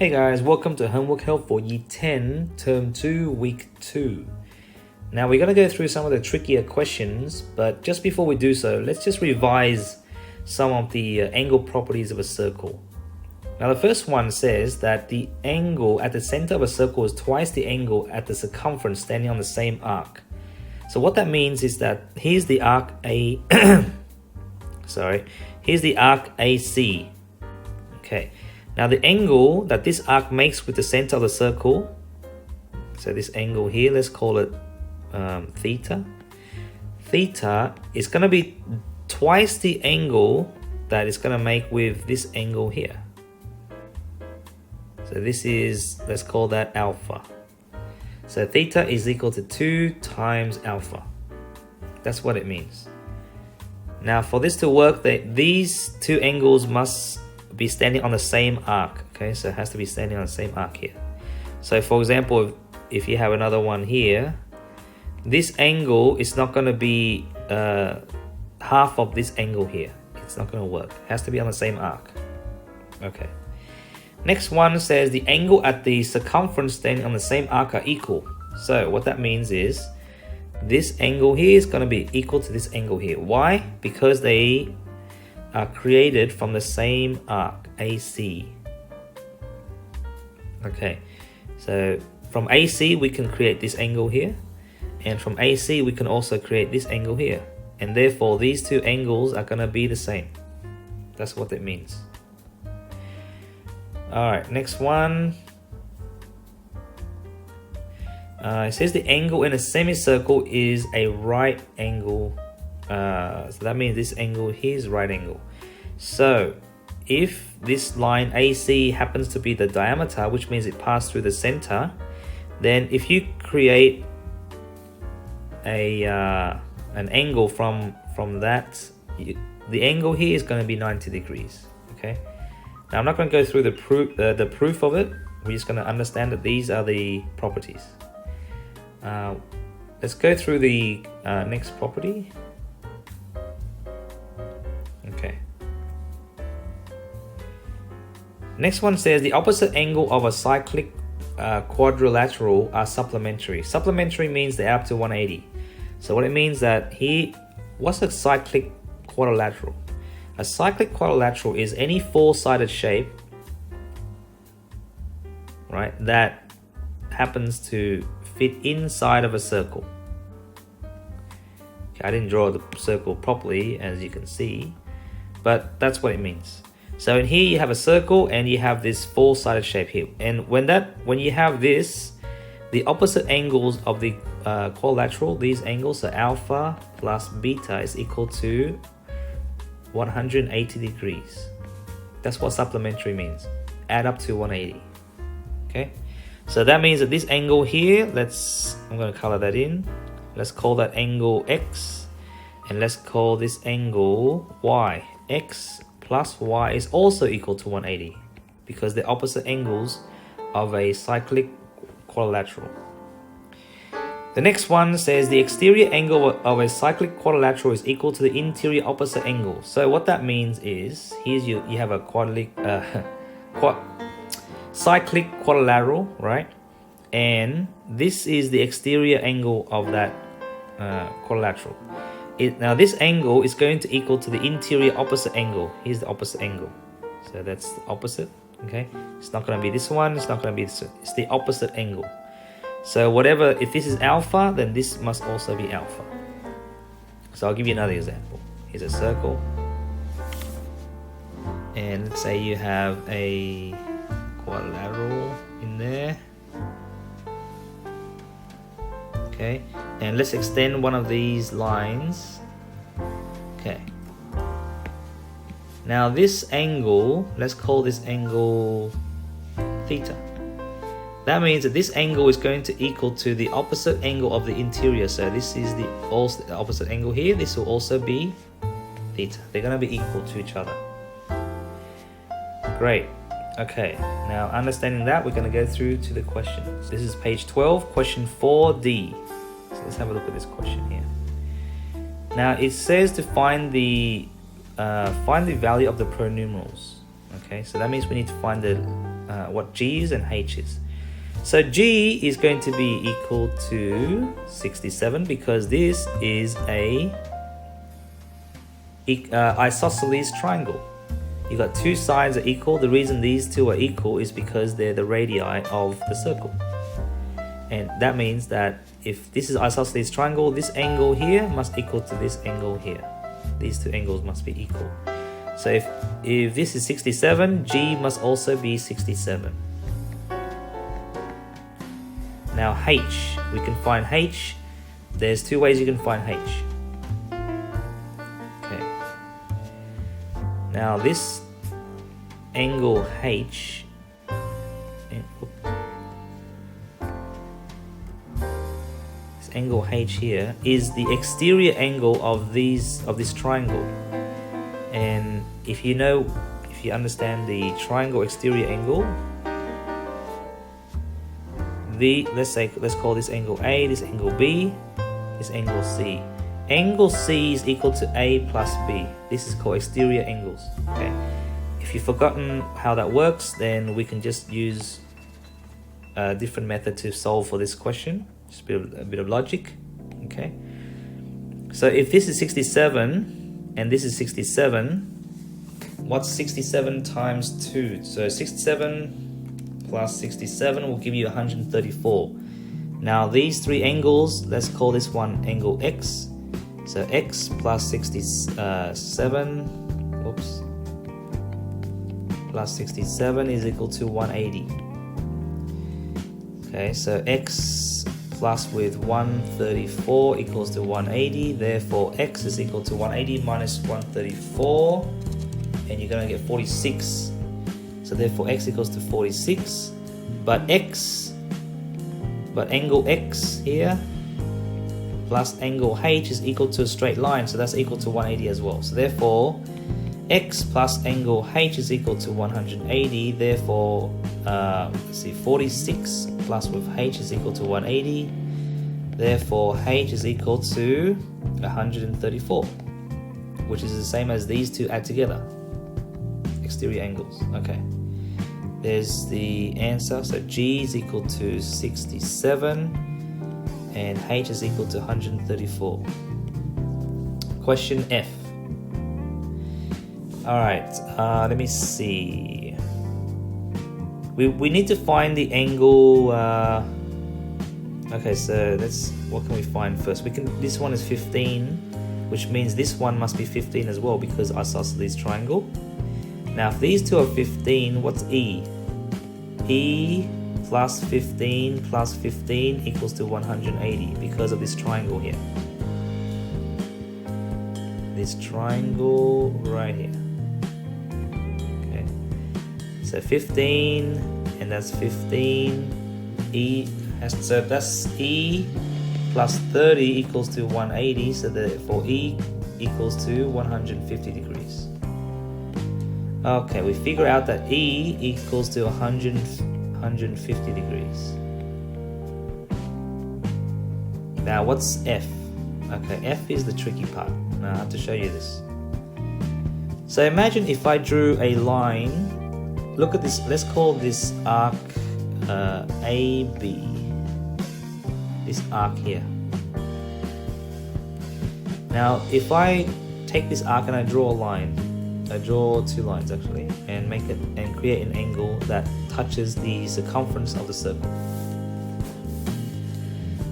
Hey guys, welcome to Homework Help for Year 10, Term 2, Week 2. Now we're going to go through some of the trickier questions, but just before we do so, let's just revise some of the angle properties of a circle. Now the first one says that the angle at the center of a circle is twice the angle at the circumference standing on the same arc. So what that means is that here's the arc here's the arc AC. Okay. Now the angle that this arc makes with the center of the circle, so this angle here, let's call it theta. Theta is going to be twice the angle that it's going to make with this angle here. So this is, let's call that alpha. So theta is equal to 2 times alpha. That's what it means. Now for this to work, these two angles must be standing on the same arc. Okay, so it has to be standing on the same arc here. So for example, if you have another one here, this angle is not going to be half of this angle here. It's not going to work. It has to be on the same arc. Okay. Next one says the angle at the circumference standing on the same arc are equal. So what that means is this angle here is going to be equal to this angle here. Why? Because they are created from the same arc, AC. Okay, so from AC we can create this angle here, and from AC we can also create this angle here, and therefore these two angles are going to be the same. That's what it means. Alright, next one. It says the angle in a semicircle is a right angle. So that means this angle here is right angle. So if this line AC happens to be the diameter, which means it passed through the center, then if you create an angle from that, the angle here is going to be 90 degrees. Okay. Now I'm not going to go through the proof of it. We're just going to understand that these are the properties. Let's go through the next property. Okay. Next one says the opposite angle of a cyclic quadrilateral are supplementary. Supplementary means they're up to 180. So what it means that here, what's a cyclic quadrilateral? A cyclic quadrilateral is any four-sided shape, right, that happens to fit inside of a circle. Okay, I didn't draw the circle properly, as you can see, but that's what it means. So in here you have a circle and you have this four-sided shape here, and when you have this, the opposite angles of the quadrilateral, these angles, so alpha plus beta is equal to 180 degrees. That's what supplementary means. Add up to 180. Okay, so that means that this angle here, I'm going to color that in. Let's call that angle X, and let's call this angle Y. X plus Y is also equal to 180 because they're opposite angles of a cyclic quadrilateral. The next one says the exterior angle of a cyclic quadrilateral is equal to the interior opposite angle. So what that means is, here's you have a cyclic quadrilateral, right? And this is the exterior angle of that quadrilateral. Now this angle is going to equal to the interior opposite angle. Here's the opposite angle. So that's the opposite, okay? It's not going to be this one, it's not going to be this one. It's the opposite angle. So whatever, if this is alpha, then this must also be alpha. So I'll give you another example. Here's a circle. And let's say you have a quadrilateral in there. Okay, and let's extend one of these lines. Okay. Now this angle, let's call this angle theta. That means that this angle is going to equal to the opposite angle of the interior. So this is the opposite angle here. This will also be theta. They're going to be equal to each other. Great. Okay, now understanding that, we're going to go through to the questions. This is page 12, question 4D. So let's have a look at this question here. Now it says to find the value of the pronumerals. Okay, so that means we need to find the what G is and H is. So G is going to be equal to 67 because this is a isosceles triangle. You got two sides are equal. The reason these two are equal is because they're the radii of the circle. And that means that if this is isosceles triangle, this angle here must equal to this angle here. These two angles must be equal. So if this is 67, G must also be 67. Now H, we can find H. There's two ways you can find H. Okay. Now this angle H, this angle H here is the exterior angle of this triangle. And if you understand the triangle exterior angle, let's call this angle A, this angle B, this angle C. Angle C is equal to A plus B. This is called exterior angles. Okay. If you've forgotten how that works, then we can just use a different method to solve for this question. Just a bit of logic. Okay. So if this is 67 and this is 67, what's 67 times 2? So 67 plus 67 will give you 134. Now these three angles, let's call this one angle X. So X plus 67, whoops, plus 67 is equal to 180. Okay, so X plus with 134 equals to 180. Therefore X is equal to 180 minus 134, and you're gonna get 46. So therefore X equals to 46, but angle X here plus angle H is equal to a straight line, so that's equal to 180 as well. So therefore X plus angle H is equal to 180. Therefore, let's see, 46 plus with H is equal to 180. Therefore H is equal to 134, which is the same as these two add together. Exterior angles. Okay, there's the answer. So G is equal to 67 and H is equal to 134. Question F. Alright, let me see. We need to find the angle. Okay, so what can we find first? This one is 15, which means this one must be 15 as well because isosceles triangle. Now if these two are 15, what's E? E plus 15 plus 15 equals to 180 because of this triangle here. This triangle right here. Okay. So 15 and that's 15. So that's E plus 30 equals to 180. So therefore E equals to 150 degrees. Okay, we figure out that E equals to 150 degrees. Now what's F? Okay, F is the tricky part. Now I have to show you this. So imagine if I drew a line. Look at this. Let's call this arc AB. This arc here. Now if I take this arc and I draw a line, I draw two lines actually, and create an angle that touches the circumference of the circle.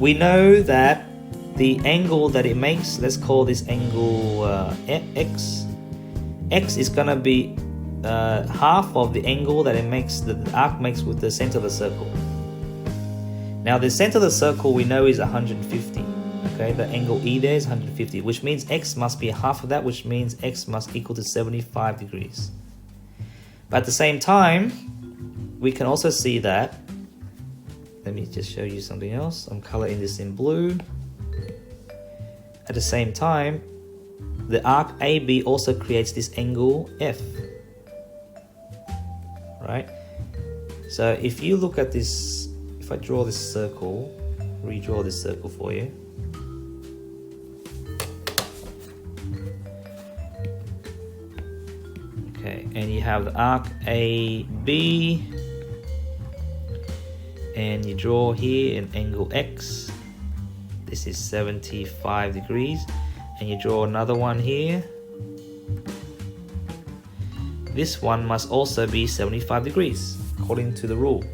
We know that the angle that it makes, let's call this angle X. X is gonna be half of the angle that the arc makes with the center of the circle. Now the center of the circle we know is 150. Okay, the angle E there is 150, which means X must be half of that, which means X must equal to 75 degrees. But at the same time, we can also see that, let me just show you something else. I'm coloring this in blue. At the same time, the arc AB also creates this angle F. Right? So if you look at this, if I draw this circle, redraw this circle for you. Okay, and you have the arc AB and you draw here an angle X. This is 75 degrees, and you draw another one here. This one must also be 75 degrees according to the rule,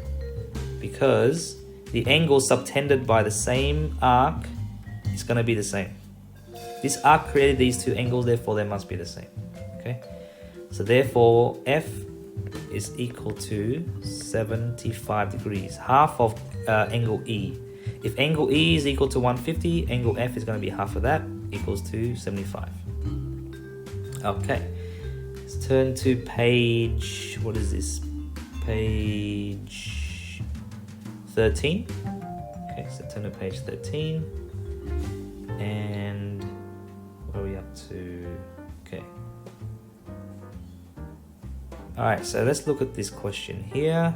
because the angle subtended by the same arc is going to be the same. This arc created these two angles, therefore they must be the same. Okay, so therefore F is equal to 75 degrees, half of angle E. If angle E is equal to 150, angle F is going to be half of that, equals to 75. Okay, let's turn to page, what is this? Page 13. Okay, so turn to page 13. And where are we up to? Okay. Alright, so let's look at this question here.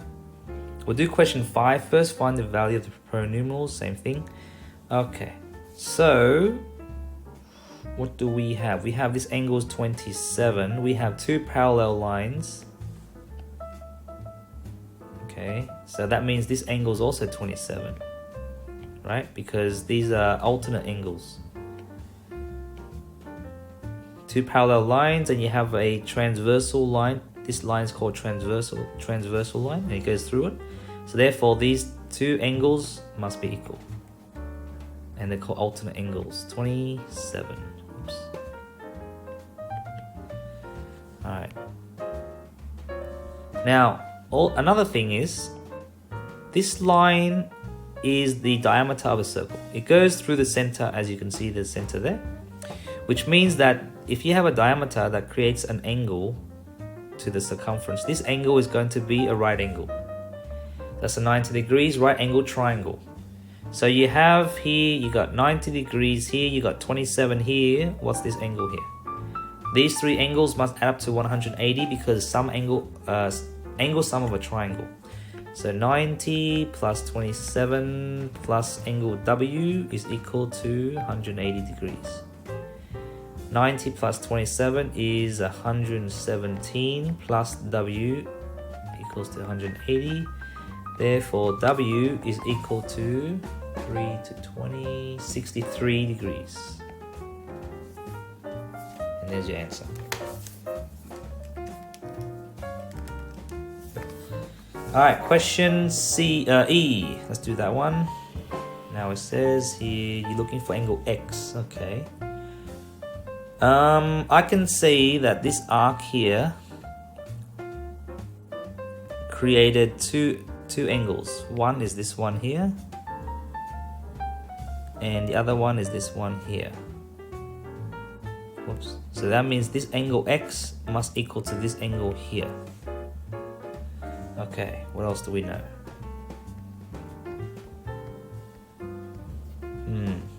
We'll do question 5 first. Find the value of the pronumerals, same thing. Okay, so what do we have? We have this angle is 27. We have two parallel lines. Okay, so that means this angle is also 27, right? Because these are alternate angles. Two parallel lines, and you have a transversal line. This line is called transversal line, and it goes through it. So therefore, these two angles must be equal, and they're called alternate angles. 27. Oops. All right. Now, another thing is, this line is the diameter of a circle. It goes through the center, as you can see the center there, which means that if you have a diameter that creates an angle to the circumference, this angle is going to be a right angle. That's a 90 degrees right angle triangle. So you have here, you got 90 degrees here, you got 27 here. What's this angle here? These three angles must add up to 180 because some angle sum of a triangle. So 90 plus 27 plus angle W is equal to 180 degrees. 90 plus 27 is 117 plus W equals to 180. Therefore, W is equal to 3 to 20, 63 degrees. And there's your answer. Alright, question E. Let's do that one. Now it says here, you're looking for angle X. Okay. I can see that this arc here created two angles. One is this one here, and the other one is this one here. Whoops. So that means this angle X must equal to this angle here. Okay, what else do we know?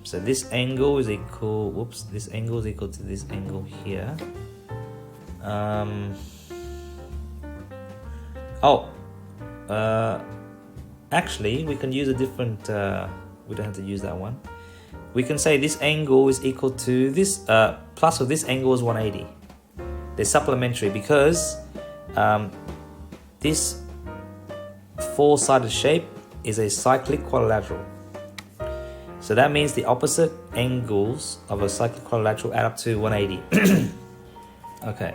So this angle is equal, whoops, this angle is equal to this angle here. Actually, we can use a different, we don't have to use that one. We can say this angle is equal to this, plus of this angle is 180. They're supplementary because this four-sided shape is a cyclic quadrilateral. So that means the opposite angles of a cyclic quadrilateral add up to 180. Okay.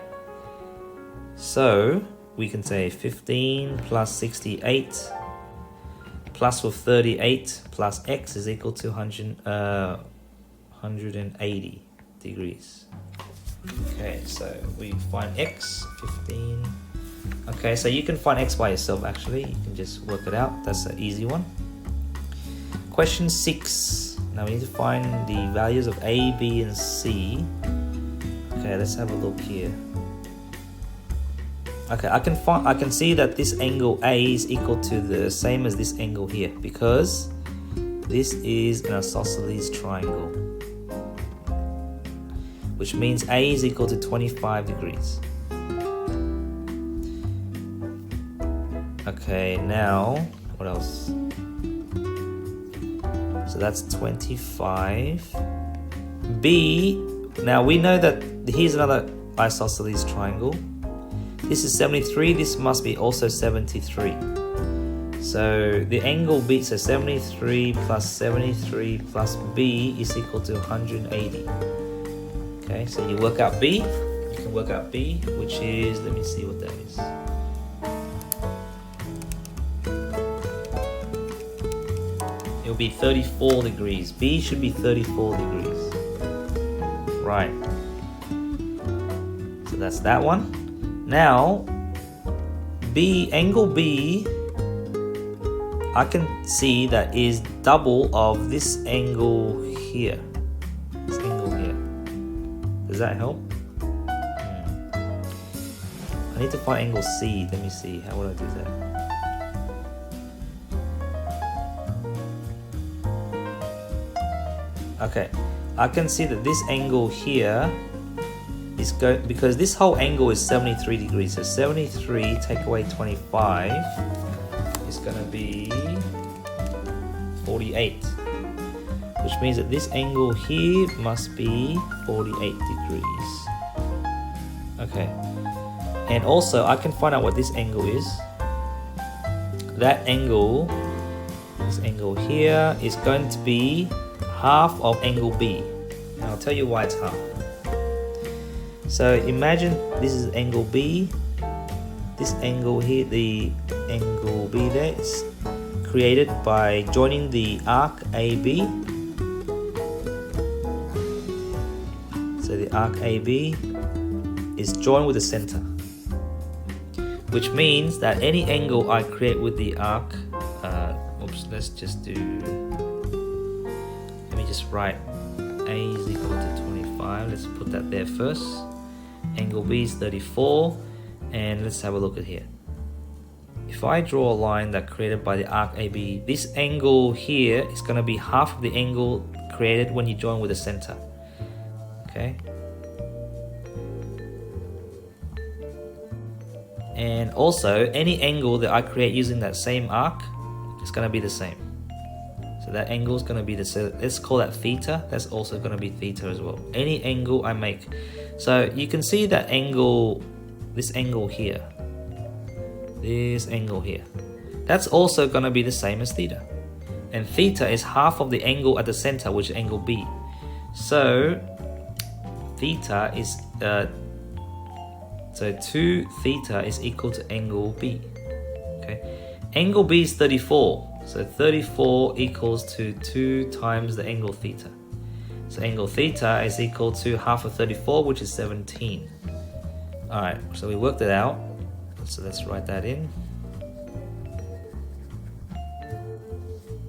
So we can say 15 plus 68 plus with 38 plus x is equal to 180 degrees. Okay, so we find x, 15. Okay, so you can find x by yourself actually. You can just work it out. That's an easy one. Question 6. Now we need to find the values of A, B, and C. Okay, let's have a look here. Okay, I can see that this angle A is equal to the same as this angle here because this is an isosceles triangle, which means A is equal to 25 degrees. Okay, now what else? So that's 25. B, now we know that here's another isosceles triangle. This is 73, this must be also 73. So the angle B, so 73 plus 73 plus B is equal to 180. Okay, so you work out B, you can work out B, which is, let me see what that is. It'll be 34 degrees. B should be 34 degrees. Right. So that's that one. Now, B, angle B, I can see that is double of this angle here. This angle here. Does that help? I need to find angle C. Let me see. How would I do that? Okay. I can see that this angle here is going, because this whole angle is 73 degrees. So 73 take away 25 is going to be 48. Which means that this angle here must be 48 degrees. Okay. And also I can find out what this angle is. That angle, this angle here, is going to be half of angle B. Now I'll tell you why it's half. So imagine this is angle B. This angle here, the angle B there, is created by joining the arc AB. So the arc AB is joined with the center, which means that any angle I create with the arc, let's just do, let me just write A is equal to 25. Let's put that there first. Angle B is 34, and let's have a look at here. If I draw a line that created by the arc AB, this angle here is going to be half of the angle created when you join with the center. Okay. And also, any angle that I create using that same arc is going to be the same. So that angle is going to be the same. Let's call that theta. That's also going to be theta as well. Any angle I make. So you can see that angle, this angle here, this angle here, that's also going to be the same as theta. And theta is half of the angle at the center, which is angle B. So theta is, so 2 theta is equal to angle B. Okay, angle B is 34. So 34 equals to 2 times the angle theta. So angle theta is equal to half of 34, which is 17. Alright, so we worked it out. So let's write that in.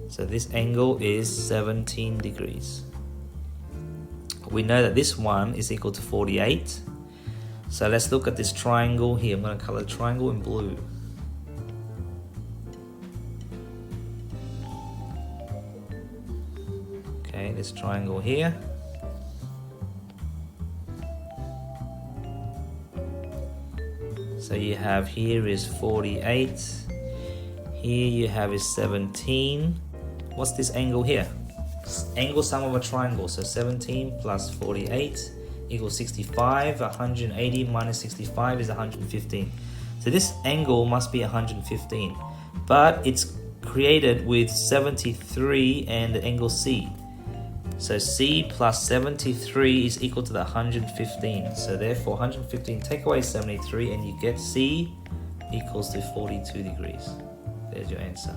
So this angle is 17 degrees. We know that this one is equal to 48. So let's look at this triangle here. I'm going to color the triangle in blue. Okay, this triangle here. So you have here is 48. Here you have is 17. What's this angle here? Angle sum of a triangle. So 17 plus 48 equals 65. 180 minus 65 is 115. So this angle must be 115. But it's created with 73 and the angle C. So C plus 73 is equal to the 115. So therefore 115 take away 73 and you get C equals to 42 degrees. There's your answer.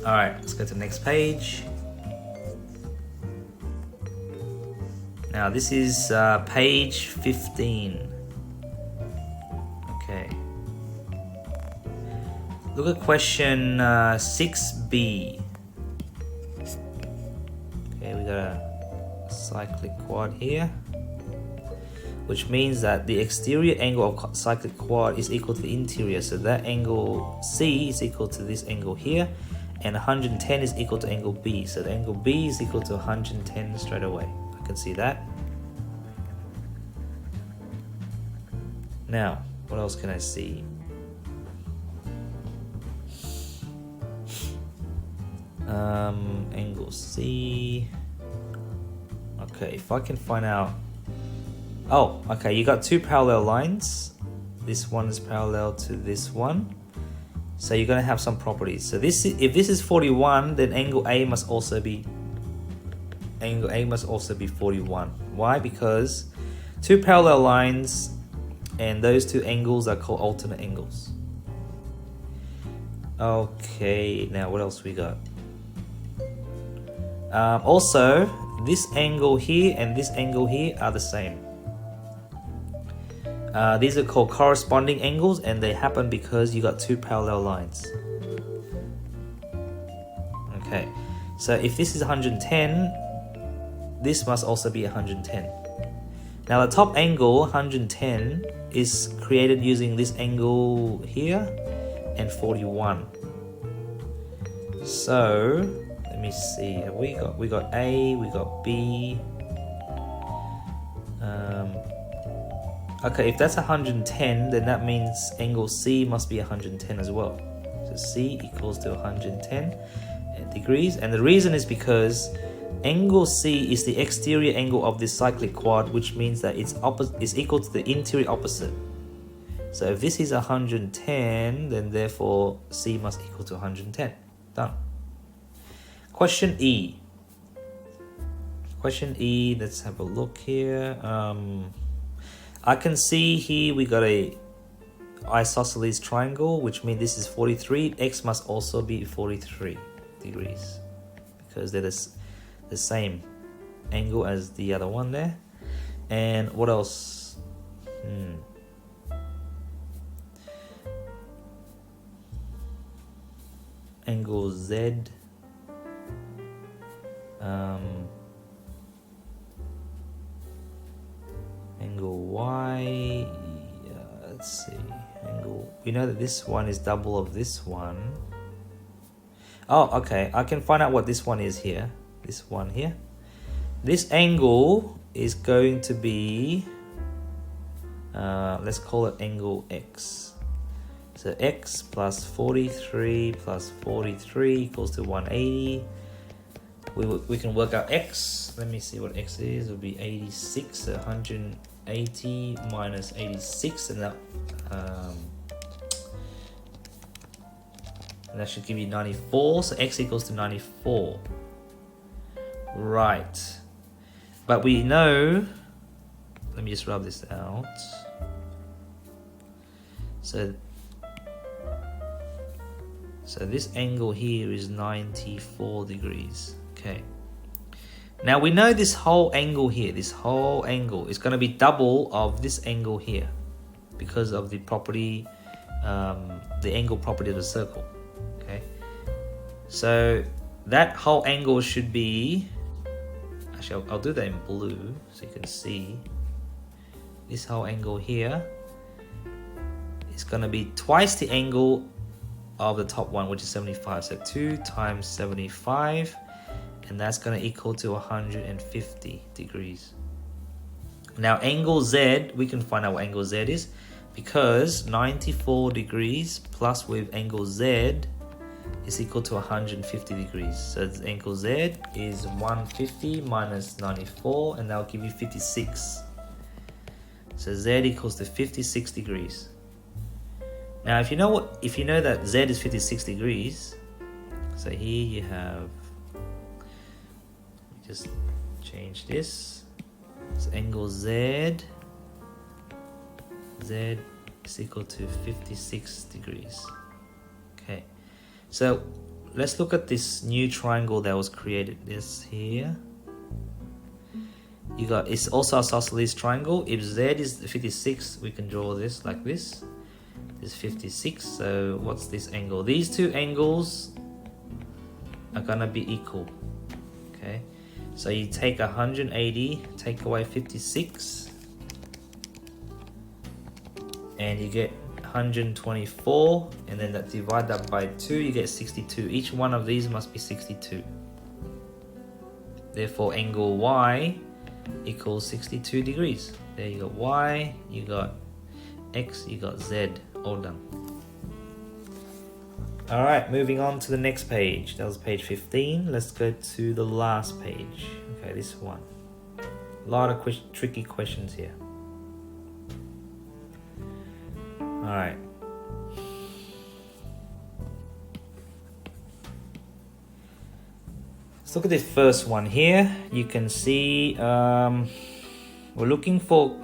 Alright, let's go to the next page. Now this is page 15. Okay. Look at question 6b. Okay, we got a cyclic quad here, which means that the exterior angle of cyclic quad is equal to the interior. So that angle C is equal to this angle here, and 110 is equal to angle B. So the angle B is equal to 110 straight away. I can see that. Now, what else can I see? Angle C. Okay, if I can find out. Oh, okay, you got 2 parallel lines. this one is parallel to this one. So you're going to have some properties. So this, if this is 41, then angle A must also be 41. Why? Because two parallel lines and those two angles are called alternate angles. Okay, now what else we got? Also, this angle here and this angle here are the same. These are called corresponding angles, and they happen because you got two parallel lines. Okay, so if this is 110, this must also be 110. Now the top angle, 110, is created using this angle here and 41. So let me see. Have we got A, we got B. Okay, if that's 110, then that means angle C must be 110 as well. So C equals to 110 degrees, and the reason is because angle C is the exterior angle of this cyclic quad, which means that it's equal to the interior opposite. So if this is 110, then therefore C must equal to 110. Done. Question E. Question E, let's have a look here. I can see here we got a isosceles triangle, which means this is 43. X must also be 43 degrees because they're the same angle as the other one there. And what else? Angle Z. Angle Y. Let's see. Angle. We know that this one is double of this one. Oh, okay. I can find out what this one is here. This one here. This angle is going to be, let's call it angle X. So X plus 43 plus 43 equals to 180. We can work out X. Let me see what X is. It will be 86. So 180 minus 86, and that should give you 94. So X equals to 94. Right. But we know, let me just rub this out. So this angle here is 94 degrees. Okay. Now we know this whole angle here, this whole angle is going to be double of this angle here because of the property, the angle property of the circle. Okay. So that whole angle should be, actually I'll do that in blue so you can see. This whole angle here is going to be twice the angle of the top one, which is 75. So 2 times 75, and that's going to equal to 150 degrees. Now angle Z, we can find out what angle Z is, because 94 degrees plus with angle Z is equal to 150 degrees. So the angle Z is 150 minus 94, and that'll give you 56. So Z equals to 56 degrees. Now if you know that Z is 56 degrees, so here you have, just change this. So angle Z is equal to 56 degrees. Okay, so let's look at this new triangle that was created. This here, you got, it's also a isosceles triangle. If Z is 56, we can draw this like this. This is 56. So what's this angle? These two angles are gonna be equal. Okay, so you take 180, take away 56, and you get 124, and then that divide that by 2, you get 62. Each one of these must be 62. Therefore angle Y equals 62 degrees. There you got Y, you got X, you got Z, all done. Alright, moving on to the next page. That was page 15. Let's go to the last page. Okay, this one. A lot of tricky questions here. Alright. Let's look at this first one here. You can see we're looking for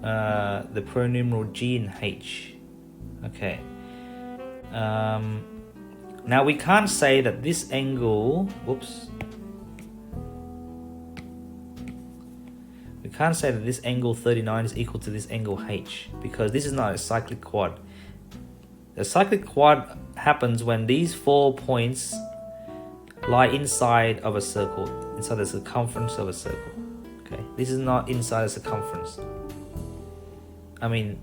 the pronumeral G and H. Okay. Now we can't say that this angle, whoops. We can't say that this angle 39 is equal to this angle H, because this is not a cyclic quad. The cyclic quad happens when these 4 points lie inside of a circle, inside the circumference of a circle. Okay, this is not inside the circumference. I mean,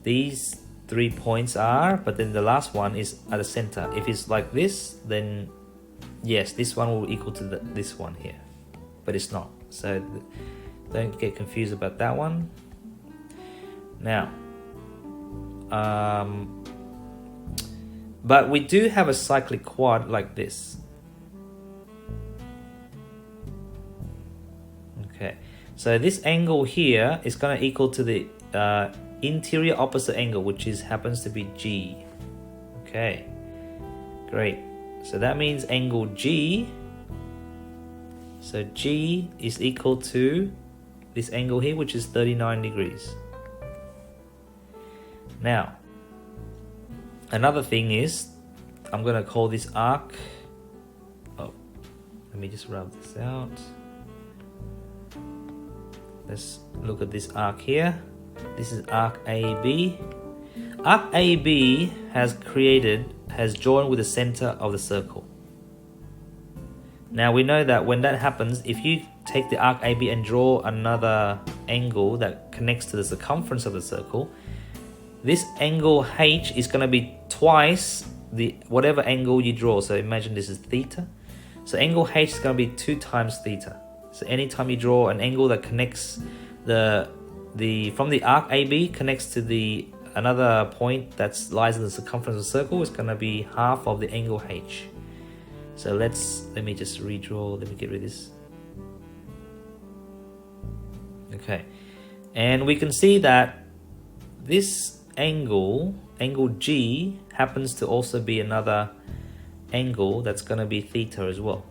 these 3 points are, but then the last one is at the center. If it's like this, then yes, this one will equal to this one here, but it's not. So don't get confused about that one. Now, but we do have a cyclic quad like this. Okay, so this angle here is going to equal to the interior opposite angle, which happens to be G. Okay, great. So that means angle G. So G is equal to this angle here, which is 39 degrees. Now, another thing is, I'm going to call this arc. Oh, let me just rub this out. Let's look at this arc here. This is arc AB. Arc AB has joined with the center of the circle. Now we know that when that happens, if you take the arc AB and draw another angle that connects to the circumference of the circle, this angle H is going to be twice the whatever angle you draw. So imagine this is theta. So angle H is going to be 2 times theta. So anytime you draw an angle that connects from the arc AB connects to another point that lies in the circumference of the circle, it's going to be half of the angle H. So let me just redraw. Let me get rid of this. Okay, and we can see that this angle G, happens to also be another angle that's going to be theta as well.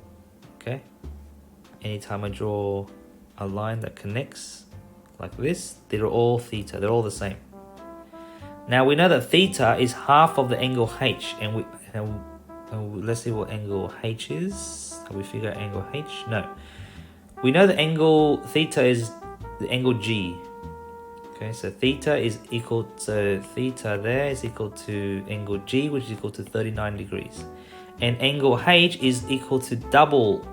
Okay, anytime I draw a line that connects like this, they're all theta, they're all the same. Now we know that theta is half of the angle H, and let's see what angle H is. Have we figured out angle H? No. We know the angle theta is the angle G. Okay, so theta there is equal to angle G, which is equal to 39 degrees. And angle H is equal to double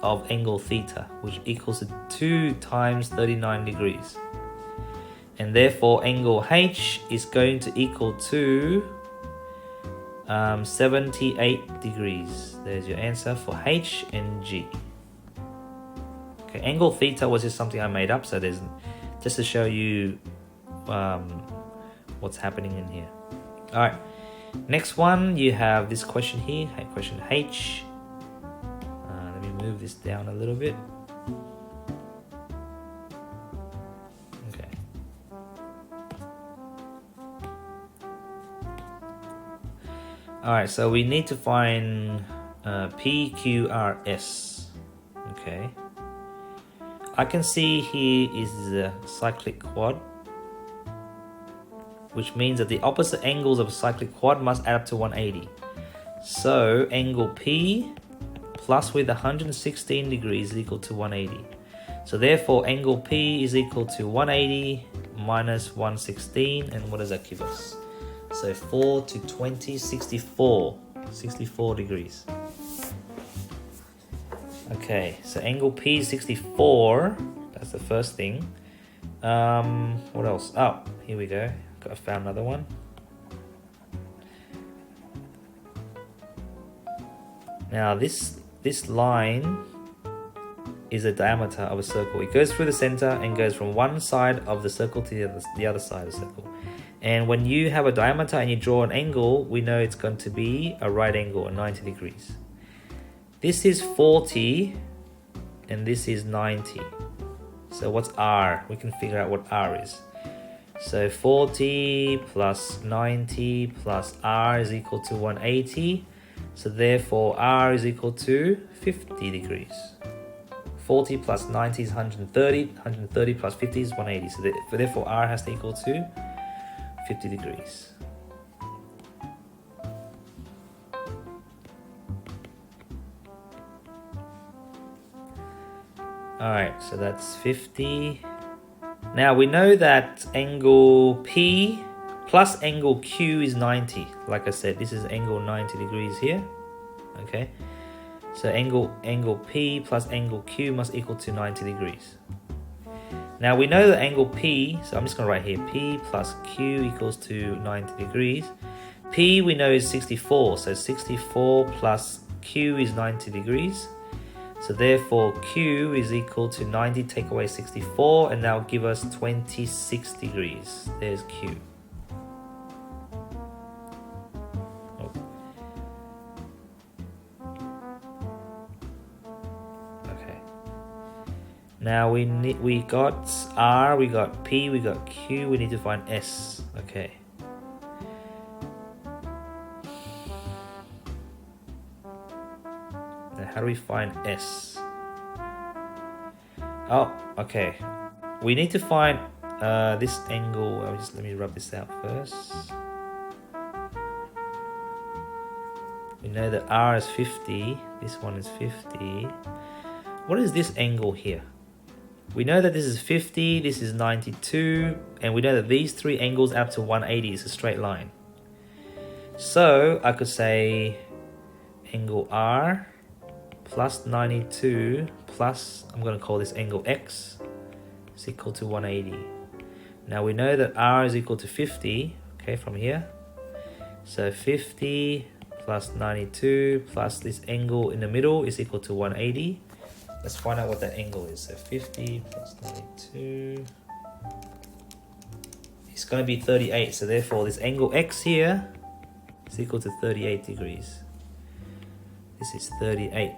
of angle theta, which equals to 2 times 39 degrees. And therefore angle H is going to equal to 78 degrees. There's your answer for H and G. Okay, angle theta was just something I made up, so there's just to show you what's happening in here. All right, next one, you have this question here, question H. Let me move this down a little bit. Okay. All right, so we need to find PQRS. Okay. I can see here is the cyclic quad, which means that the opposite angles of a cyclic quad must add up to 180. So angle P plus with 116 degrees is equal to 180. So therefore angle P is equal to 180 minus 116, and what does that give us? So 4 to 20, 64 degrees. Okay, so angle P is 64. That's the first thing. What else? Oh, here we go. I found another one. Now this line is the diameter of a circle. It goes through the center and goes from one side of the circle to the other side of the circle. And when you have a diameter and you draw an angle, we know it's going to be a right angle, or 90 degrees. This is 40 and this is 90. So what's R? We can figure out what R is. So 40 plus 90 plus r is equal to 180. So therefore r is equal to 50 degrees. 40 plus 90 is 130. 130 plus 50 is 180. So therefore r has to equal to 50 degrees. Alright, so that's 50. Now we know that angle P plus angle Q is 90. Like I said, this is angle 90 degrees here. Okay, so angle P plus angle Q must equal to 90 degrees. Now we know that angle P, so I'm just going to write here, P plus Q equals to 90 degrees. P we know is 64, so 64 plus Q is 90 degrees. So therefore Q is equal to 90, take away 64, and that will give us 26 degrees. There's Q. Oh. Okay. Now we got R, we got P, we got Q, we need to find S. Okay. How do we find S? Oh, okay. We need to find this angle. Let me rub this out first. We know that R is 50. This one is 50. What is this angle here? We know that this is 50, this is 92, and we know that these three angles add up to 180. It's a straight line. So I could say angle R plus 92 plus, I'm going to call this angle X, is equal to 180. Now we know that R is equal to 50, okay, from here. So 50 plus 92 plus this angle in the middle is equal to 180. Let's find out what that angle is. So 50 plus 92 is going to be 38. So therefore this angle X here is equal to 38 degrees. This is 38.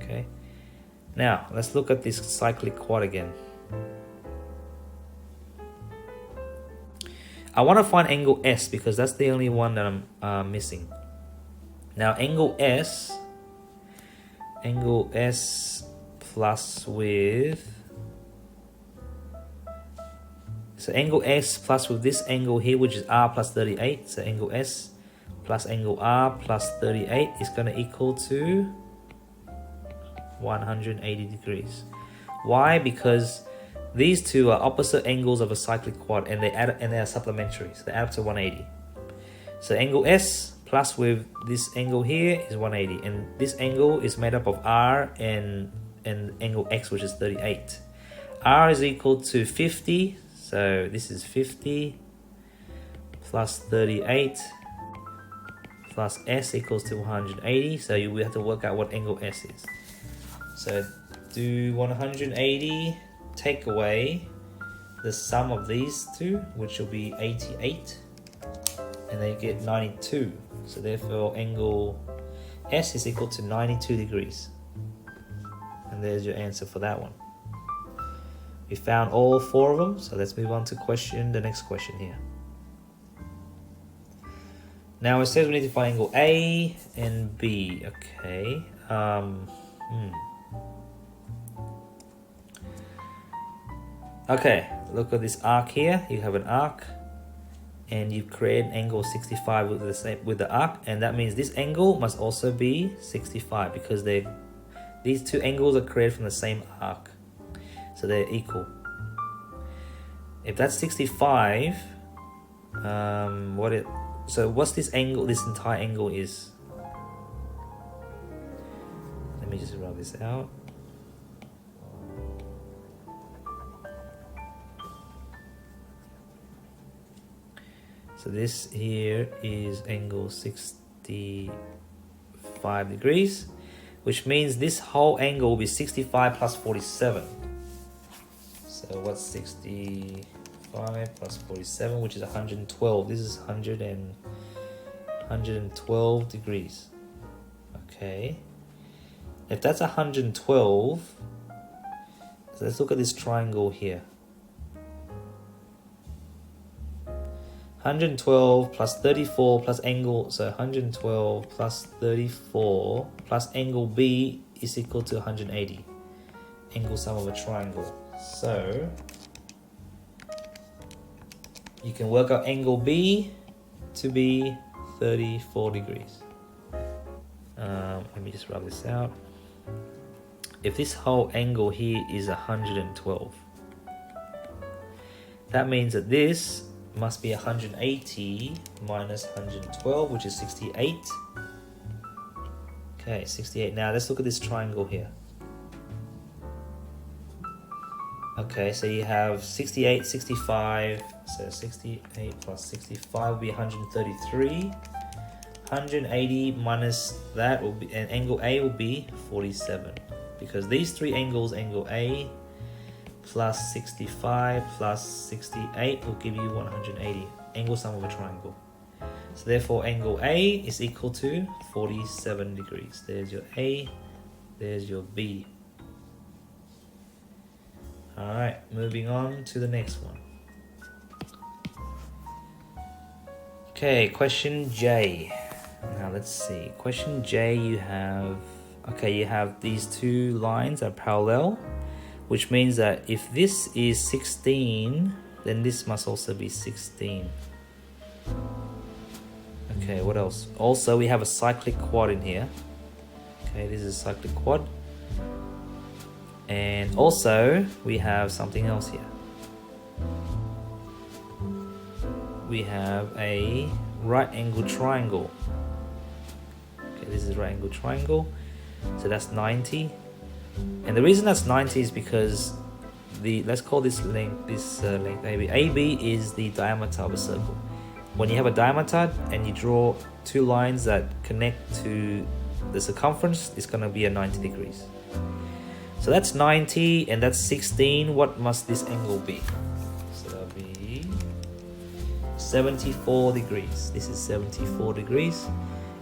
Okay. Now let's look at this cyclic quad again. I want to find angle S because that's the only one that I'm missing. Now angle S plus with, so angle S plus with this angle here, which is R plus 38. So angle S plus angle R plus 38 is going to equal to 180 degrees. Why? Because these two are opposite angles of a cyclic quad, and they are supplementary, so they add up to 180. So angle S plus with this angle here is 180, and this angle is made up of R and angle X, which is 38. R is equal to 50, so this is 50 plus 38 plus S equals to 180. So we have to work out what angle S is. So do 180, take away the sum of these two, which will be 88, and then you get 92. So therefore angle S is equal to 92 degrees. And there's your answer for that one. We found all four of them, so let's move on to the next question here. Now it says we need to find angle A and B. Okay. Okay, look at this arc here. You have an arc, and you create an angle 65 with the arc, and that means this angle must also be 65 because these two angles are created from the same arc, so they're equal. If that's 65, so what's this angle? This entire angle is. Let me just rub this out. So this here is angle 65 degrees, which means this whole angle will be 65 plus 47. So what's 65 plus 47, which is 112. This is 112 degrees. Okay. If that's 112, so let's look at this triangle here. 112 plus 34 plus angle, so 112 plus 34 plus angle B is equal to 180. Angle sum of a triangle. So you can work out angle B to be 34 degrees. Let me just rub this out. If this whole angle here is 112, that means that this must be 180 minus 112, which is 68. Okay, 68. Now let's look at this triangle here. Okay, so you have 68, 65. So 68 plus 65 will be 133. 180 minus that will be, and angle A will be 47. Because these three angles, angle A plus 65 plus 68 will give you 180. Angle sum of a triangle. So therefore angle A is equal to 47 degrees. There's your A, there's your B. Alright, moving on to the next one. Okay, question J. Now let's see. Question J, you have these two lines are parallel, which means that if this is 16, then this must also be 16. Okay, what else? Also, we have a cyclic quad in here. Okay, this is a cyclic quad. And also, we have something else here. We have a right angle triangle. Okay, this is right angle triangle. So that's 90. And the reason that's 90 is because let's call this length AB. AB is the diameter of a circle. When you have a diameter and you draw two lines that connect to the circumference, it's going to be a 90 degrees. So that's 90 and that's 16. What must this angle be? So that'll be 74 degrees. This is 74 degrees.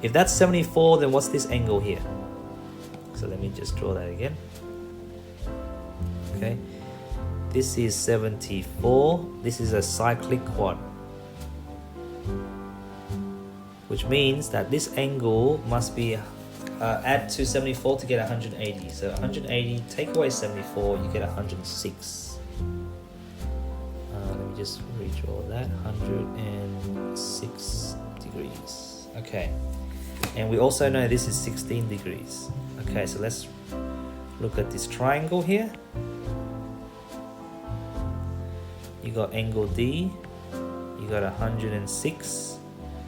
If that's 74, then what's this angle here? So let me just draw that again. Okay, this is 74. This is a cyclic quad, which means that this angle must be add to 74 to get 180. So 180, take away 74, you get 106. Let me just redraw that. 106 degrees. Okay, and we also know this is 16 degrees. Okay, so let's look at this triangle here. You got angle D, you got 106,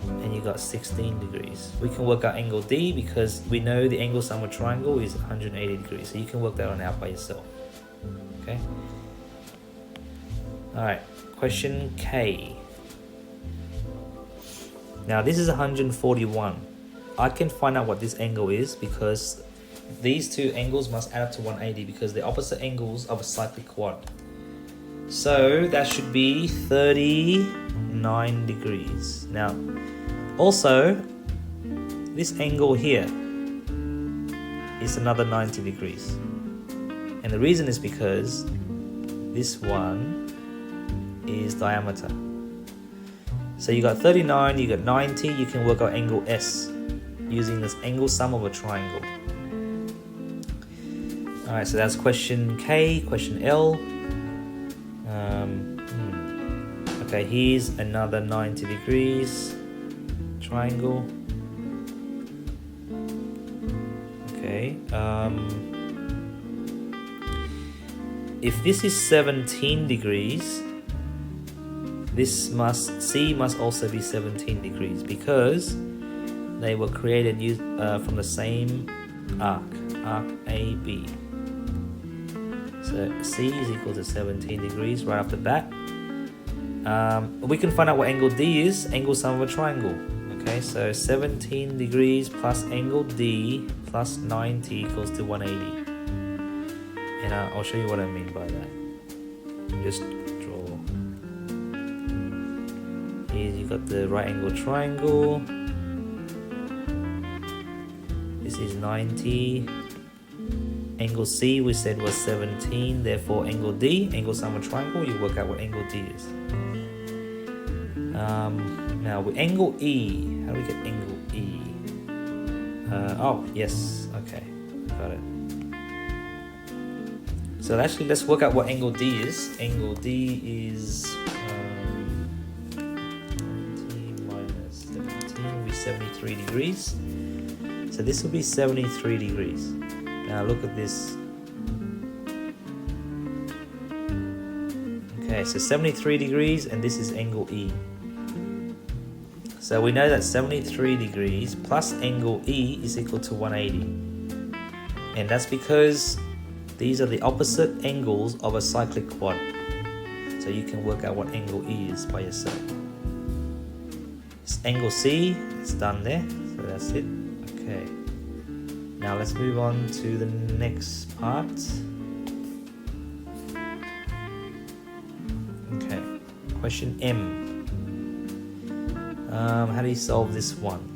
and you got 16 degrees. We can work out angle D because we know the angle sum of a triangle is 180 degrees. So you can work that one out by yourself. Okay. Alright, question K. Now this is 141. I can find out what this angle is because these two angles must add up to 180 because they're opposite angles of a cyclic quad. So that should be 39 degrees. Now, also, this angle here is another 90 degrees. And the reason is because this one is diameter. So you got 39, you got 90, you can work out angle S using this angle sum of a triangle. Alright, so that's question K. Question L. Okay, here's another 90 degrees triangle. Okay. If this is 17 degrees, this C must also be 17 degrees because they were created from the same arc AB. So C is equal to 17 degrees right off the bat. We can find out what angle D is, angle sum of a triangle. Okay, so 17 degrees plus angle D plus 90 equals to 180. And I'll show you what I mean by that. Just draw. Here you got the right angle triangle. This is 90. Angle C we said was 17, therefore angle D, angle sum of a triangle, you work out what angle D is. Now with angle E, how do we get angle E? Oh, yes, okay, got it. So actually, let's work out what angle D is. Angle D is 20 minus 17 will be 73 degrees. So this will be 73 degrees. Now look at this. Okay, so 73 degrees, and this is angle E. So we know that 73 degrees plus angle E is equal to 180. And that's because these are the opposite angles of a cyclic quad. So you can work out what angle E is by yourself. It's angle C, it's done there, so that's it. Okay. Now let's move on to the next part. Okay, question M. How do you solve this one?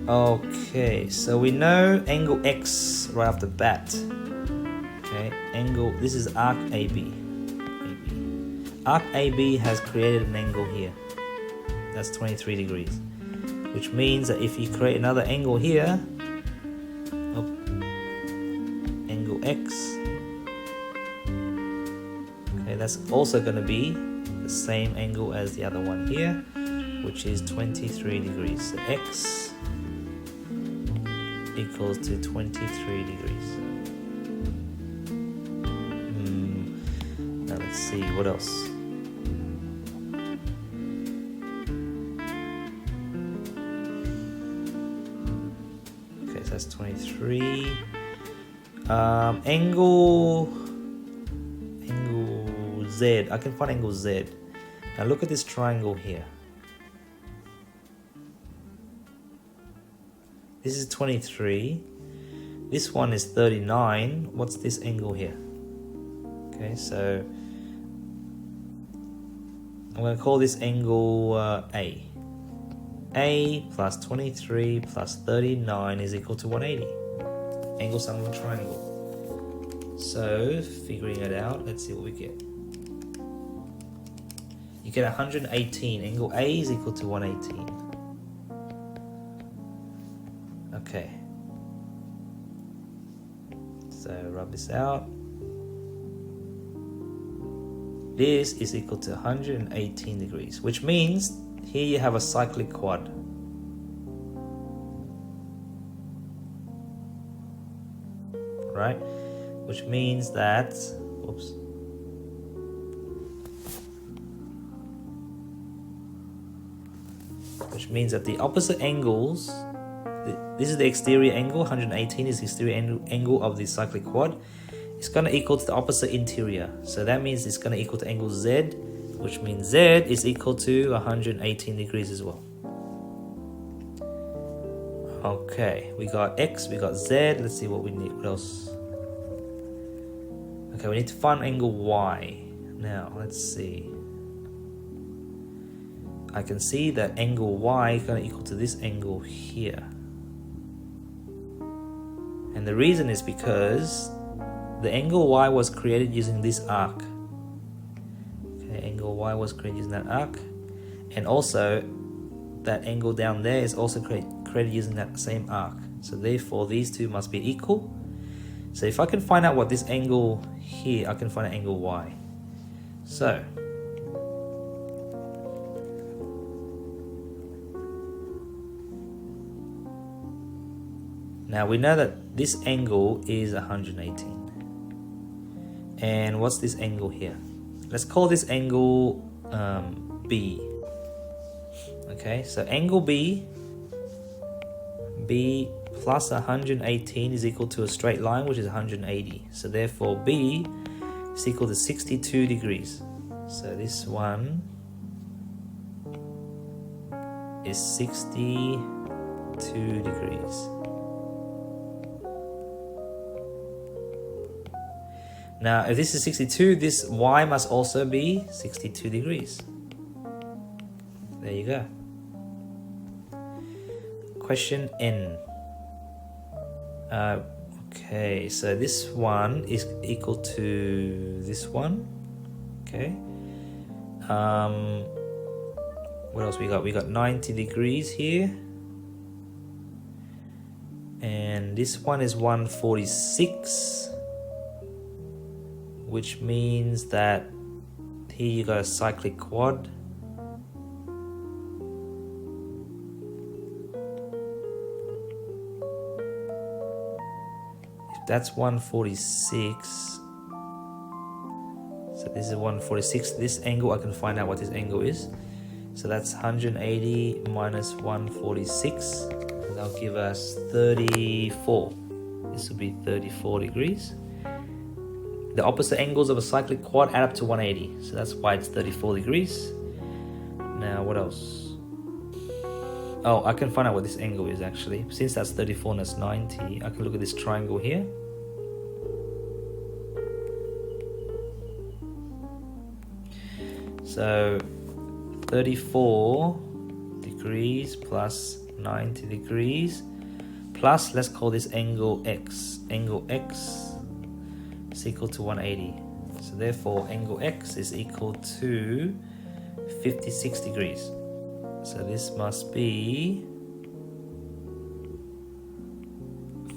Okay, so we know angle X right off the bat. Okay, angle, this is arc AB. Arc AB has created an angle here. That's 23 degrees. Which means that if you create another angle here, angle X, okay, that's also going to be the same angle as the other one here, which is 23 degrees. So X equals to 23 degrees. Now let's see what else. Okay, so that's 23. Angle Z. I can find angle Z. Now look at this triangle here. This is 23. This one is 39. What's this angle here? Okay, so I'm going to call this angle A. A plus 23 plus 39 is equal to 180. Angle sum of a triangle. So, figuring it out, let's see what we get. You get 118. Angle A is equal to 118. Okay. So, rub this out. This is equal to 118 degrees, which means here you have a cyclic quad. Right? Which means that, oops. Which means that the opposite angles, this is the exterior angle, 118 is the exterior angle of the cyclic quad. It's going to equal to the opposite interior. So that means it's going to equal to angle Z, which means Z is equal to 118 degrees as well. Okay, we got X, we got Z. Let's see what we need. What else? Okay, we need to find angle Y. Now, let's see. I can see that angle Y is going to equal to this angle here. And the reason is because the angle Y was created using this arc. Okay, angle Y was created using that arc. And also, that angle down there is also created using that same arc. So therefore, these two must be equal. So if I can find out what this angle here, I can find an angle Y. So, now we know that this angle is 118. And what's this angle here? Let's call this angle B. Okay, so angle B plus 118 is equal to a straight line, which is 180. So therefore B is equal to 62 degrees. So this one is 62 degrees. Now, if this is 62, this Y must also be 62 degrees. There you go. Question N. Okay, so this one is equal to this one. Okay. What else we got? We got 90 degrees here. And this one is 146. Which means that here you got a cyclic quad. If that's 146, so this is 146. This angle, I can find out what this angle is. So that's 180 minus 146. That'll give us 34. This will be 34 degrees. The opposite angles of a cyclic quad add up to 180. So that's why it's 34 degrees. Now, what else? Oh, I can find out what this angle is actually. Since that's 34 and that's 90, I can look at this triangle here. So 34 degrees plus 90 degrees plus, let's call this angle X. Angle X is equal to 180. So therefore angle X is equal to 56 degrees. So this must be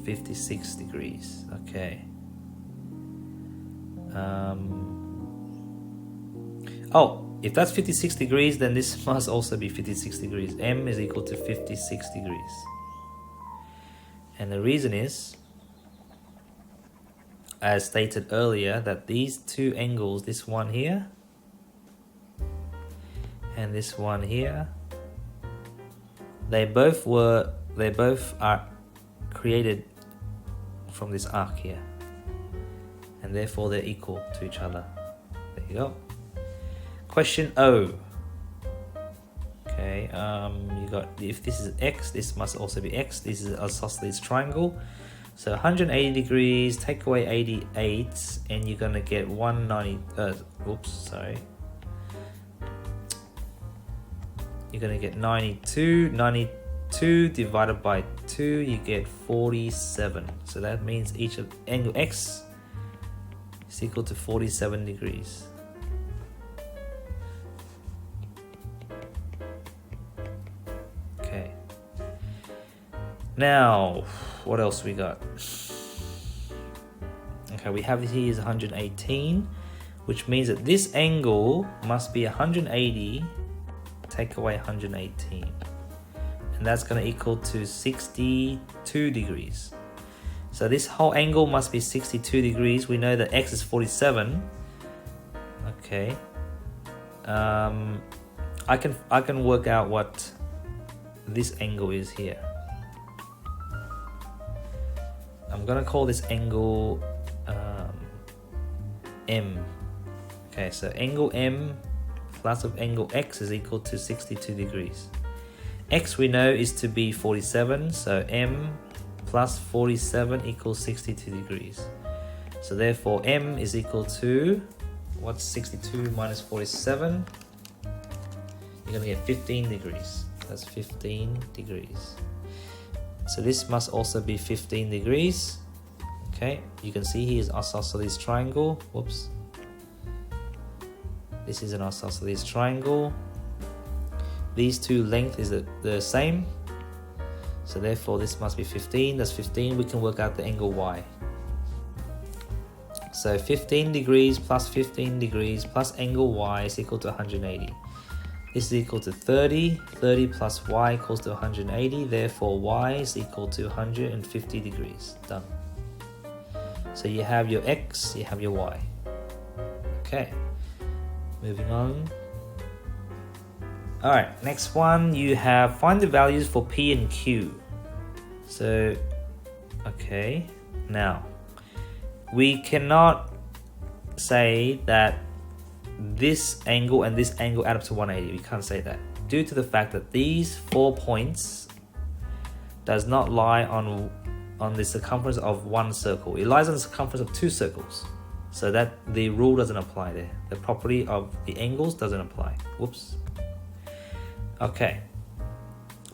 56 degrees. Okay. Oh, if that's 56 degrees, then this must also be 56 degrees. M is equal to 56 degrees. And the reason is, as stated earlier, that these two angles, this one here and this one here, they both are created from this arc here, and therefore they're equal to each other. There you go. Question O. Okay, you got, if this is X, this must also be X. This is an isosceles triangle. So 180 degrees, take away 88, and you're gonna get 190. Oops, sorry. You're gonna get 92. 92 divided by 2, you get 47. So that means each of angle X is equal to 47 degrees. Okay. Now, what else we got? Okay, we have here is 118, which means that this angle must be 180, take away 118. And that's going to equal to 62 degrees. So this whole angle must be 62 degrees. We know that X is 47. Okay. I can work out what this angle is here. I'm gonna call this angle M. Okay, so angle M plus of angle X is equal to 62 degrees. X we know is to be 47, so M plus 47 equals 62 degrees. So therefore M is equal to, what's 62 minus 47? You're gonna get 15 degrees. That's 15 degrees. So this must also be 15 degrees. Okay, you can see here is isosceles triangle. Whoops. This is an isosceles triangle. These two lengths is the same. So therefore this must be 15. That's 15. We can work out the angle Y. So 15 degrees plus 15 degrees plus angle Y is equal to 180. This is equal to 30. 30 plus Y equals to 180. Therefore, Y is equal to 150 degrees. Done. So you have your X, you have your Y. Okay. Moving on. Alright, next one, you have find the values for P and Q. So, okay. Now, we cannot say that this angle and this angle add up to 180. We can't say that due to the fact that these 4 points does not lie on the circumference of one circle. It lies on the circumference of 2 circles, so that the rule doesn't apply there. The property of the angles doesn't apply. Whoops. Okay,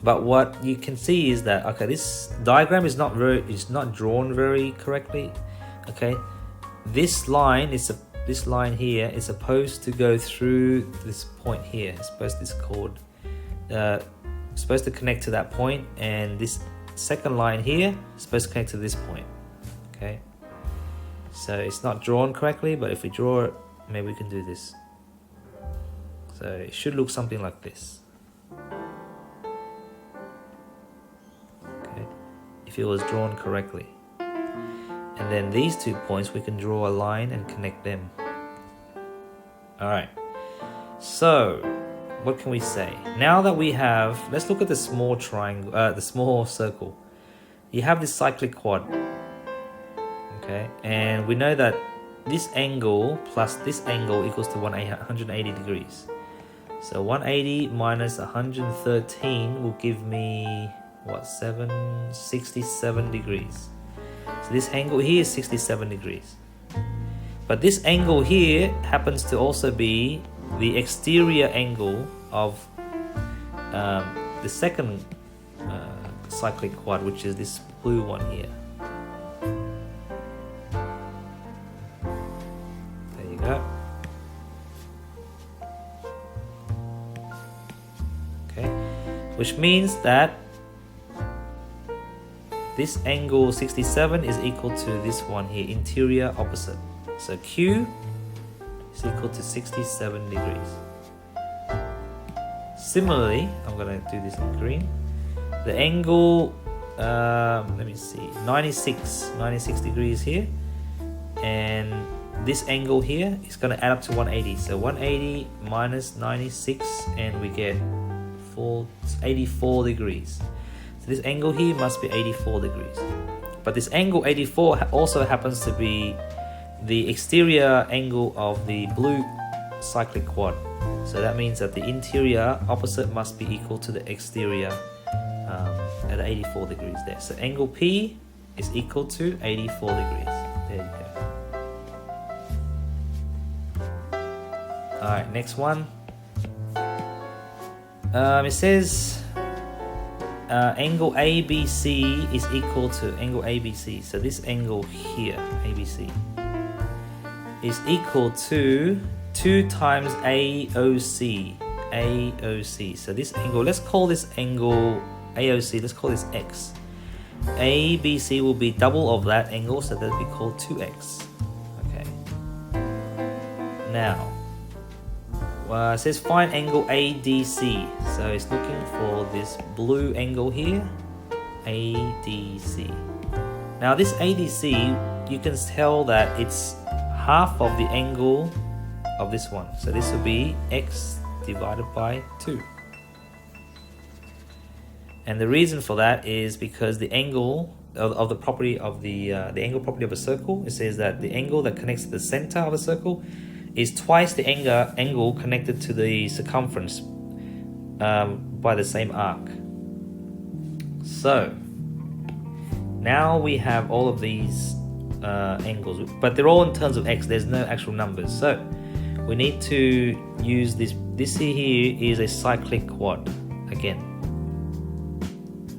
but what you can see is that, okay, this diagram is not drawn very correctly. Okay, this line is this line here is supposed to go through this point here. It's supposed to connect to that point, and this second line here is supposed to connect to this point. Okay, so it's not drawn correctly, but if we draw it, maybe we can do this. So it should look something like this. Okay, if it was drawn correctly. And then these 2 points, we can draw a line and connect them. Alright, so what can we say? Now that we have, let's look at the small triangle, the small circle. You have this cyclic quad. Okay, and we know that this angle plus this angle equals to 180 degrees. So 180 minus 113 will give me, what, 67 degrees. So this angle here is 67 degrees. But this angle here happens to also be the exterior angle of the second cyclic quad, which is this blue one here. There you go. Okay, which means that this angle 67 is equal to this one here, interior opposite. So Q is equal to 67 degrees. Similarly, I'm going to do this in green. The angle, let me see, 96 degrees here. And this angle here is going to add up to 180. So 180 minus 96, and we get 84 degrees. So this angle here must be 84 degrees. But this angle 84 also happens to be the exterior angle of the blue cyclic quad. So that means that the interior opposite must be equal to the exterior at 84 degrees there. So angle P is equal to 84 degrees. There you go. Alright, next one. It says angle ABC is equal to angle ABC. So this angle here, ABC, is equal to 2 times AOC. AOC. So this angle, let's call this angle AOC, let's call this X. ABC will be double of that angle, so that will be called 2X. Okay. Now, it says find angle ADC. So it's looking for this blue angle here, ADC. Now this ADC, you can tell that it's half of the angle of this one. So this will be X divided by 2. And the reason for that is because the angle of the property of the angle property of a circle, it says that the angle that connects to the center of a circle is twice the angle connected to the circumference by the same arc. So now we have all of these angles, but they're all in terms of X. There's no actual numbers, so we need to use this. This here is a cyclic quad again.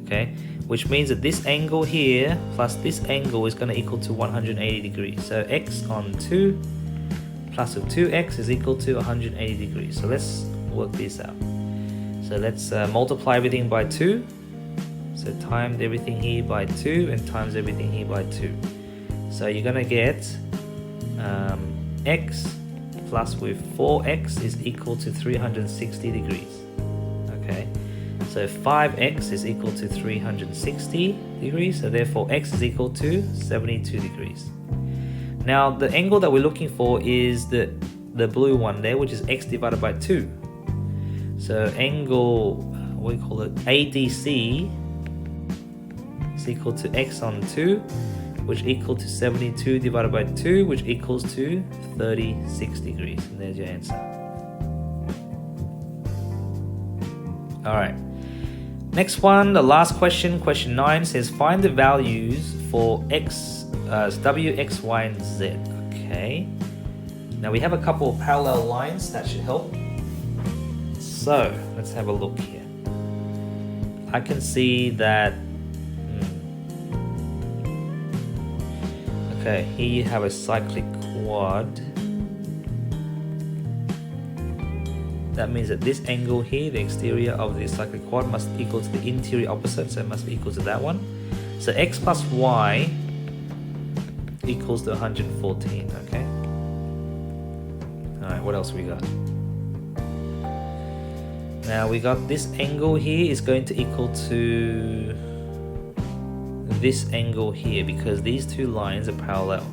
Okay, which means that this angle here plus this angle is going to equal to 180 degrees. So X on 2 plus of 2X is equal to 180 degrees. So let's work this out. So let's multiply everything by 2. So times everything here by 2 and times everything here by 2. So you're going to get X plus with 4X is equal to 360 degrees. Okay, so 5X is equal to 360 degrees, so therefore X is equal to 72 degrees. Now the angle that we're looking for is the blue one there, which is X divided by 2. So angle, what do we call it, ADC is equal to X on 2, which equal to 72 divided by 2, which equals to 36 degrees. And there's your answer. Alright. Next one, the last question, question 9, says find the values for X, W, X, Y, and Z. Okay. Now we have a couple of parallel lines that should help. So let's have a look here. I can see that. Okay, here you have a cyclic quad. that means that this angle here, the exterior of the cyclic quad, must equal to the interior opposite, so it must be equal to that one. So x plus y equals to 114, okay? Alright, what else we got? Now we got this angle here is going to equal to this angle here, because these two lines are parallel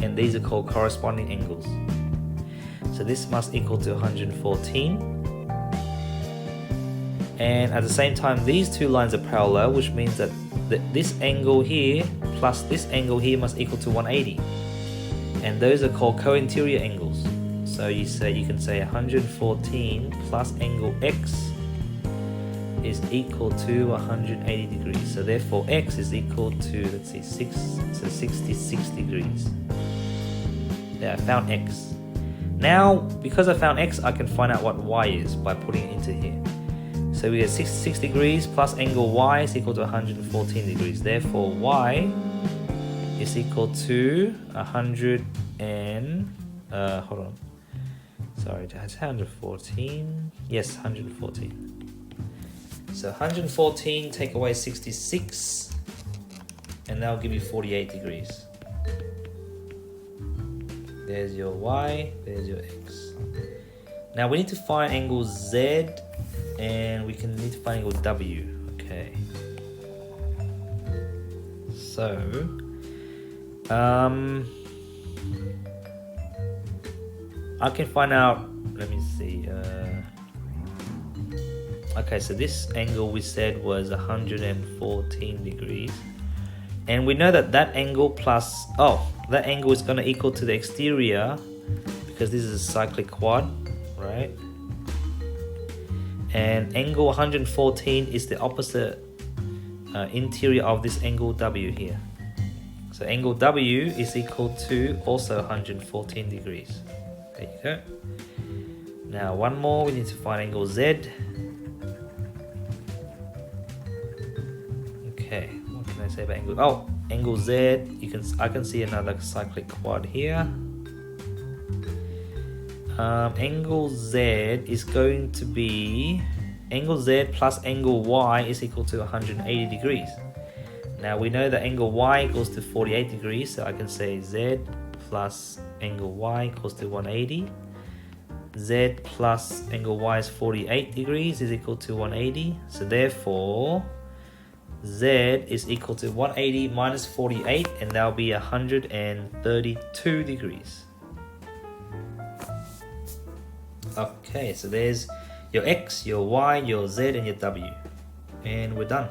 and these are called corresponding angles. So this must equal to 114, and at the same time these two lines are parallel, which means that this angle here plus this angle here must equal to 180, and those are called co-interior angles. So you can say 114 plus angle x is equal to 180 degrees. So therefore x is equal to, let's see, 66 degrees. Yeah, I found x. Now, because I found x, I can find out what y is by putting it into here. So we get 66 degrees plus angle y is equal to 114 degrees. Therefore y is equal to 100 and, hold on. Sorry, that's 114. Yes, 114. So 114 take away 66, and that'll give you 48 degrees. There's your y, there's your x. Now we need to find angle z, and we need to find angle w. Okay. So, I can find out. Let me see. Okay, so this angle we said was 114 degrees, and we know that that angle plus that angle is going to equal to the exterior, because this is a cyclic quad, right? And angle 114 is the opposite interior of this angle w here. So angle w is equal to also 114 degrees. There you go. Now one more, we need to find angle z. Okay, what can I say about angle? Oh, angle z. I can see another cyclic quad here. Angle z is going to be angle z plus angle y is equal to 180 degrees. Now we know that angle y equals to 48 degrees, so I can say z plus angle y equals to 180. Z plus angle y is 48 degrees is equal to 180. So therefore, z is equal to 180 minus 48, and that'll be 132 degrees. Okay, so there's your x, your y, your z, and your w. And we're done.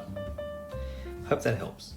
Hope that helps.